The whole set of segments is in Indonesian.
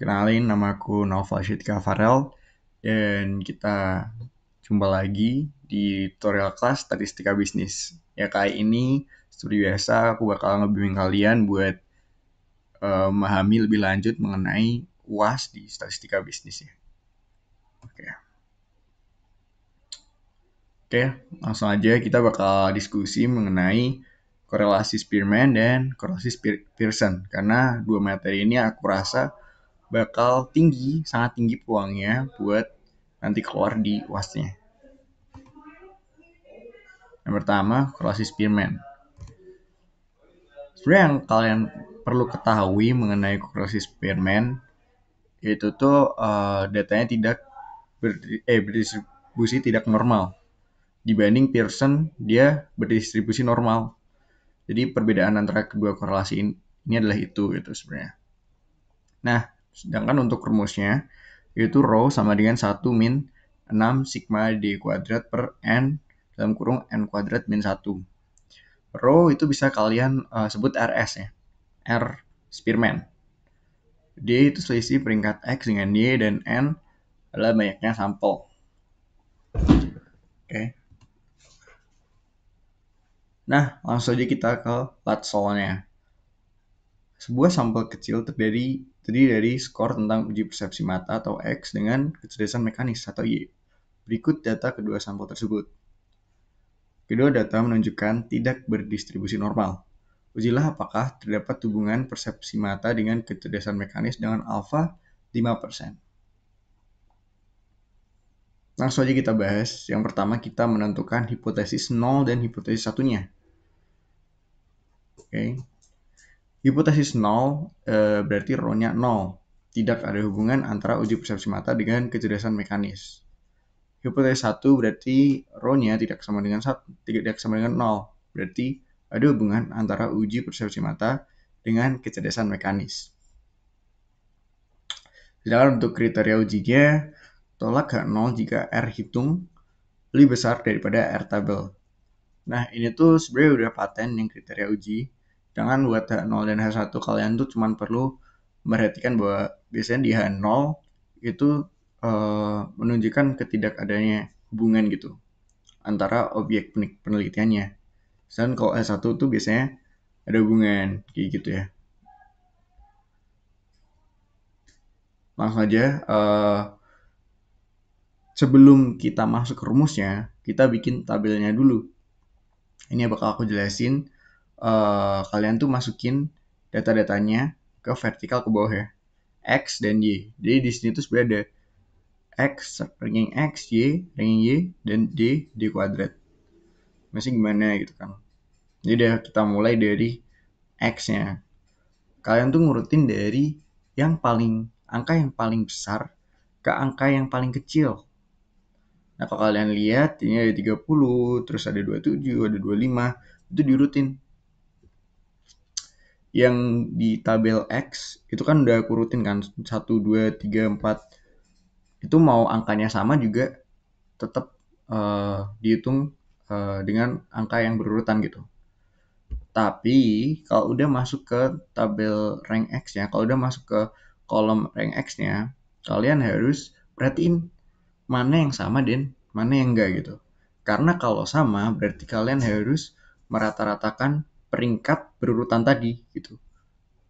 Kenalin, namaku Nova Syitika Farel, dan kita jumpa lagi di tutorial kelas Statistika Bisnis. Ya, kali ini seperti biasa aku bakal ngebimbing kalian buat memahami lebih lanjut mengenai UAS di Statistika Bisnis ya. Oke, langsung aja kita bakal diskusi mengenai korelasi Spearman dan korelasi Pearson. Karena dua materi ini aku rasa bakal tinggi, sangat tinggi peluangnya buat nanti keluar di UAS-nya. Yang pertama, korelasi Spearman. Sebenarnya yang kalian perlu ketahui mengenai korelasi Spearman itu tuh datanya tidak berdistribusi tidak normal. Dibanding Pearson, dia berdistribusi normal. Jadi perbedaan antara kedua korelasi ini adalah itu gitu sebenarnya. Nah, sedangkan untuk rumusnya yaitu rho sama dengan 1 min 6 sigma d kuadrat per n dalam kurung n kuadrat min 1. Rho itu bisa kalian sebut RS ya, R Spearman. D itu selisih peringkat X dengan Y dan N adalah banyaknya sampel. Oke. Nah, langsung aja kita ke latsolnya. Sebuah sampel kecil terdiri dari skor tentang uji persepsi mata atau X dengan kecerdasan mekanis atau Y. Berikut data kedua sampel tersebut. Kedua data menunjukkan tidak berdistribusi normal. Ujilah apakah terdapat hubungan persepsi mata dengan kecerdasan mekanis dengan alfa 5%. Langsung aja kita bahas. Yang pertama kita menentukan hipotesis 0 dan hipotesis satunya. Oke. Hipotesis 0 berarti rho-nya 0. Tidak ada hubungan antara uji persepsi mata dengan kecerdasan mekanis. Hipotesis 1 berarti rho-nya tidak sama dengan 0. Berarti ada hubungan antara uji persepsi mata dengan kecerdasan mekanis. Sedangkan untuk kriteria ujinya, tolak H0 jika R hitung lebih besar daripada R tabel. Nah, ini tuh sebenarnya udah paten yang kriteria uji. Jangan buat H0 dan H1 kalian tuh cuma perlu memperhatikan bahwa biasanya di H0 itu menunjukkan ketidakadanya hubungan gitu antara objek penelitiannya. Dan kalau H1 tuh biasanya ada hubungan kayak gitu ya. Langsung aja, sebelum kita masuk ke rumusnya, kita bikin tabelnya dulu. Ini bakal aku jelasin. Kalian tuh masukin data-datanya ke vertikal ke bawah ya, X dan Y. Jadi di sini tuh sebenarnya ada X, ranking X, Y, ranking Y, dan D kuadrat. Masih gimana gitu kan. Jadi udah kita mulai dari X-nya. Kalian tuh ngurutin dari angka yang paling besar ke angka yang paling kecil. Nah, kalau kalian lihat ini ada 30, terus ada 27, ada 25, itu diurutin. Yang di tabel X itu kan udah aku rutin kan 1, 2, 3, 4. Itu mau angkanya sama juga tetap dihitung dengan angka yang berurutan gitu. Tapi kalau udah masuk ke tabel rank X-nya, kalau udah masuk ke kolom rank X-nya, kalian harus perhatiin mana yang sama dan mana yang enggak gitu. Karena kalau sama berarti kalian harus merata-ratakan peringkat berurutan tadi gitu.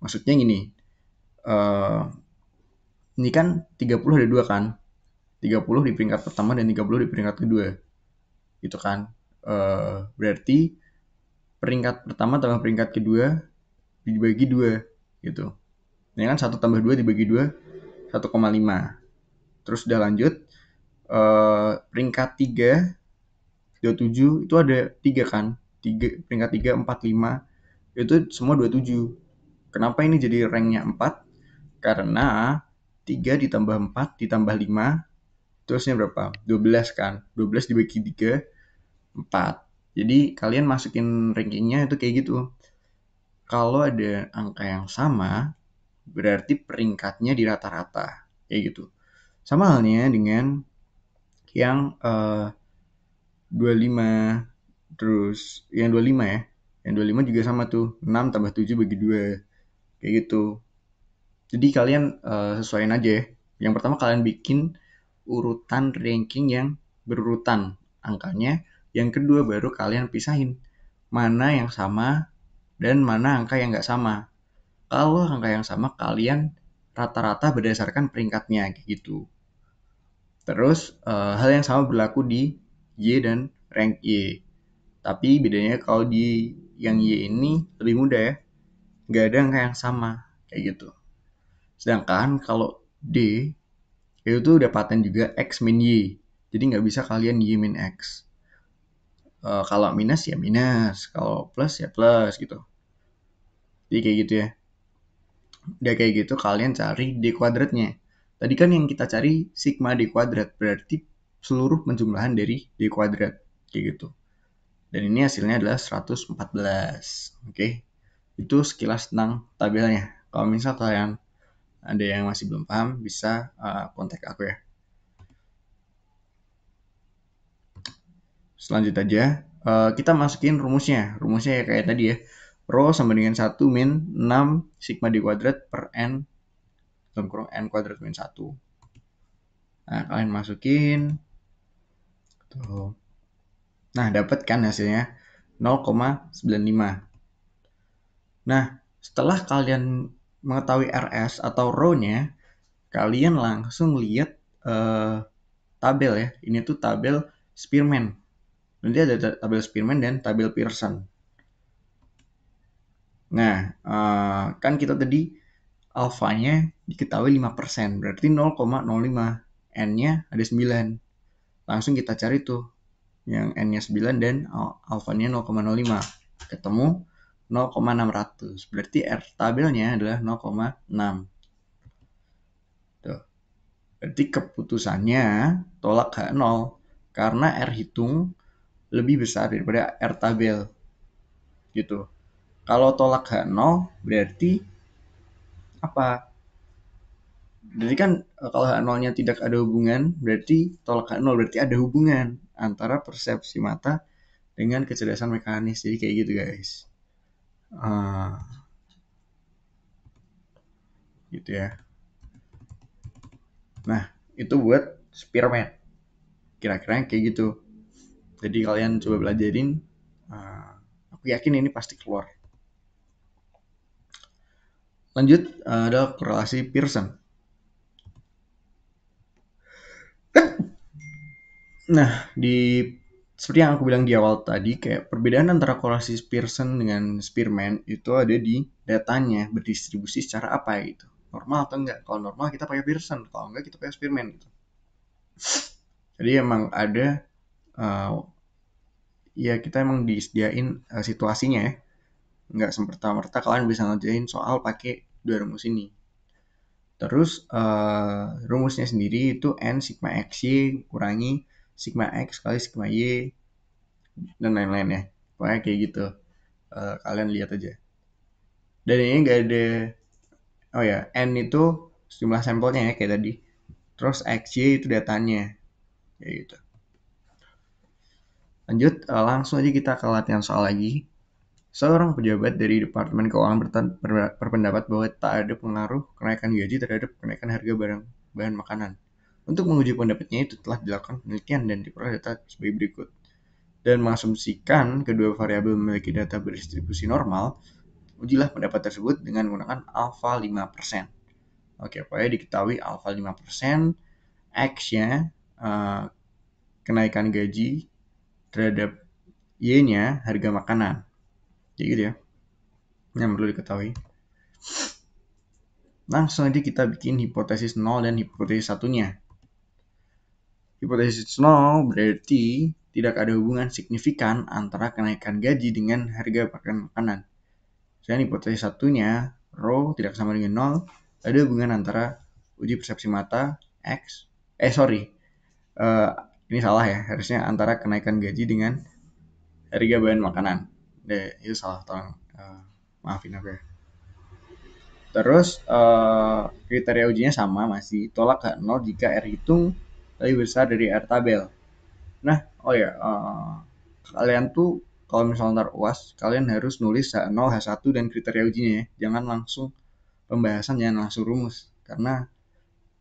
Maksudnya gini, ini kan 30 ada 2 kan. 30 di peringkat pertama dan 30 di peringkat kedua. Gitu kan. Berarti peringkat pertama tambah peringkat kedua dibagi 2 gitu. Ini kan 1 tambah 2 dibagi 2 1,5. Terus udah lanjut, peringkat 3 27 itu ada 3 kan. Peringkat 3, 4, 5 itu semua 27. Kenapa ini jadi ranknya 4? Karena 3 ditambah 4 ditambah 5 terusnya berapa? 12 kan. 12 dibagi 3 4. Jadi kalian masukin rankingnya itu kayak gitu. Kalau ada angka yang sama berarti peringkatnya di rata-rata kayak gitu. Sama halnya dengan yang 25, terus yang 25 ya. Yang 25 juga sama tuh, 6 tambah 7 bagi 2 kayak gitu. Jadi kalian sesuaiin aja ya. Yang pertama kalian bikin urutan ranking yang berurutan angkanya. Yang kedua baru kalian pisahin mana yang sama dan mana angka yang nggak sama. Kalau angka yang sama kalian rata-rata berdasarkan peringkatnya kayak gitu. Terus hal yang sama berlaku di Y dan rank Y. Tapi bedanya kalau di yang Y ini lebih mudah ya. Nggak ada angka yang sama kayak gitu. Sedangkan kalau D itu udah paten juga X min Y. Jadi nggak bisa kalian Y min X. Kalau minus ya minus, kalau plus ya plus gitu. Jadi kayak gitu ya. Udah kayak gitu kalian cari D kuadratnya. Tadi kan yang kita cari sigma D kuadrat, berarti seluruh penjumlahan dari D kuadrat. Kayak gitu. Dan ini hasilnya adalah 114. Oke. Itu sekilas tentang tabelnya. Kalau misal kalian ada yang masih belum paham, bisa kontak aku ya. Selanjut aja, kita masukin rumusnya. Rumusnya ya kayak tadi ya. Rho sama dengan 1 min 6 sigma D kuadrat per N dalam kurung N kuadrat min 1. Nah, kalian masukin. Tuh. Nah, dapat kan hasilnya 0,95. Nah, setelah kalian mengetahui RS atau rho-nya, kalian langsung lihat tabel ya. Ini tuh tabel Spearman. Nanti ada tabel Spearman dan tabel Pearson. Nah, kan kita tadi alfanya diketahui 5%, berarti 0,05. N-nya ada 9. Langsung kita cari tuh yang N-nya 9 dan alfanya 0,05. Ketemu 0,600. Berarti R tabelnya adalah 0,6. Tuh. Berarti keputusannya tolak H0 karena R hitung lebih besar daripada R tabel. Gitu. Kalau tolak H0 berarti apa? Berarti kan kalau H0-nya tidak ada hubungan, berarti tolak H0 berarti ada hubungan antara persepsi mata dengan kecerdasan mekanis. Jadi kayak gitu guys. Gitu ya. Nah, itu buat Spearman. Kira-kira kayak gitu. Jadi kalian coba belajarin. Aku yakin ini pasti keluar. Lanjut, ada korelasi Pearson. Nah, seperti yang aku bilang di awal tadi, kayak perbedaan antara korelasi Pearson dengan Spearman itu ada di datanya berdistribusi secara apa gitu. Normal atau enggak? Kalau normal kita pakai Pearson, kalau enggak kita pakai Spearman gitu. Jadi emang ada ya kita emang disediain situasinya ya. Nggak semerta-merta kalian bisa ngerjain soal pakai dua rumus ini. Terus rumusnya sendiri itu N sigma XY kurangi sigma X kali sigma Y dan lain-lain ya. Pokoknya kayak gitu. Kalian lihat aja. Dan ini nggak ada, oh ya, N itu jumlah sampelnya ya kayak tadi. Terus XY itu datanya. Kayak gitu. Lanjut, langsung aja kita ke latihan soal lagi. Seorang pejabat dari Departemen Keuangan berpendapat bahwa tak ada pengaruh kenaikan gaji terhadap kenaikan harga barang bahan makanan. Untuk menguji pendapatnya itu telah dilakukan penelitian dan diperoleh data sebagai berikut. Dan mengasumsikan kedua variabel memiliki data berdistribusi normal, ujilah pendapat tersebut dengan menggunakan alfa 5%. Oke, pokoknya diketahui alfa 5%, X-nya kenaikan gaji terhadap Y-nya harga makanan. Jadi gitu ya. Yang perlu diketahui. Langsung aja kita bikin hipotesis 0 dan hipotesis satunya. Hipotesis 0 berarti tidak ada hubungan signifikan antara kenaikan gaji dengan harga pakan makanan. Dan hipotesis satunya, rho tidak sama dengan 0, ada hubungan antara uji persepsi mata X, ini salah ya, harusnya antara kenaikan gaji dengan harga bahan makanan. Itu salah, tolong maafin aku ya. Terus kriteria ujinya sama, masih tolak H0 jika R hitung lebih besar dari R tabel. Nah, oh ya, kalian tuh kalau misalnya ntar UAS, kalian harus nulis H0, H1 dan kriteria ujinya ya. Jangan langsung pembahasan jangan langsung rumus, karena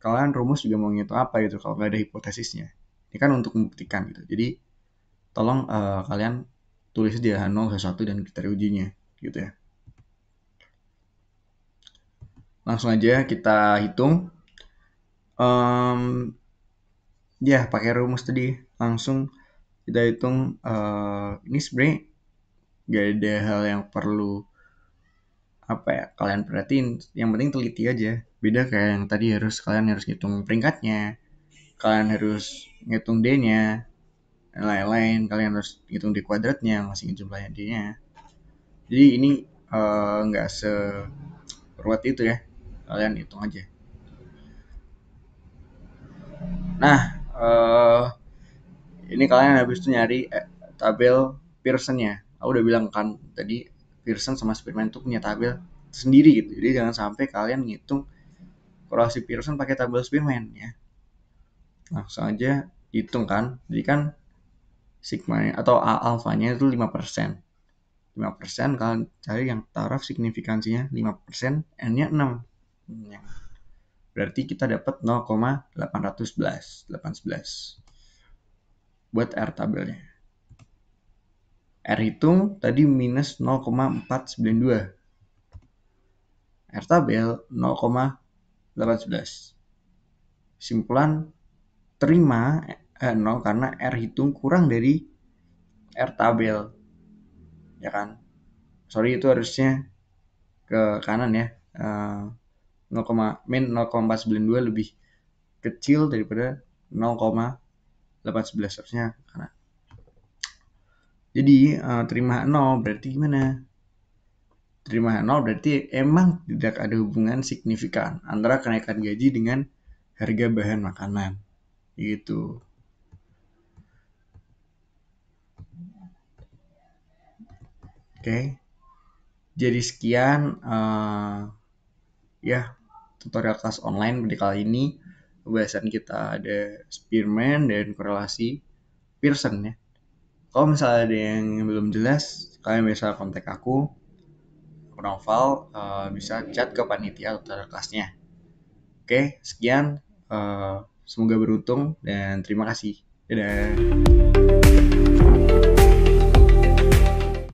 kalian rumus juga mau ngitung apa gitu kalau nggak ada hipotesisnya. Ini kan untuk membuktikan gitu. Jadi tolong kalian tulis aja 0, 1 dan kriteria ujinya gitu ya. Langsung aja kita hitung. Ya pakai rumus tadi langsung kita hitung. Ini sebenarnya gak ada hal yang perlu kalian perhatiin, yang penting teliti aja. Beda kayak yang tadi kalian harus ngitung peringkatnya, kalian harus ngitung D-nya, dan lain-lain. Kalian harus ngitung D kuadratnya, masih jumlahnya D-nya. Jadi ini nggak seruwet itu ya, kalian hitung aja. Nah, ini kalian habis itu nyari tabel Pearson-nya. Aku udah bilang kan tadi, Pearson sama Spearman tuh punya tabel sendiri gitu. Jadi jangan sampai kalian ngitung korelasi Pearson pakai tabel Spearman ya. Langsung aja hitung kan. Jadi kan sigma atau A alfanya itu 5%. 5% kalian cari yang taraf signifikansinya 5%, N-nya 6. Berarti kita dapat 0,811 buat R tabelnya. R hitung tadi minus 0,492. R tabel 0,811. Simpulan terima 0 karena R hitung kurang dari R tabel. Ya kan? Sorry, itu harusnya ke kanan ya. 0,492 lebih kecil daripada 0,811, harusnya kanan. Jadi terima 0 berarti gimana? Terima 0 berarti emang tidak ada hubungan signifikan antara kenaikan gaji dengan harga bahan makanan. Gitu. Oke. Jadi sekian ya tutorial kelas online pada kali ini. Pembahasan kita ada Spearman dan korelasi Pearson ya. Kalau misalnya ada yang belum jelas, kalian bisa kontak aku Noval, bisa chat ke panitia tutorial kelasnya. Oke, sekian. Semoga beruntung dan terima kasih. Dadah.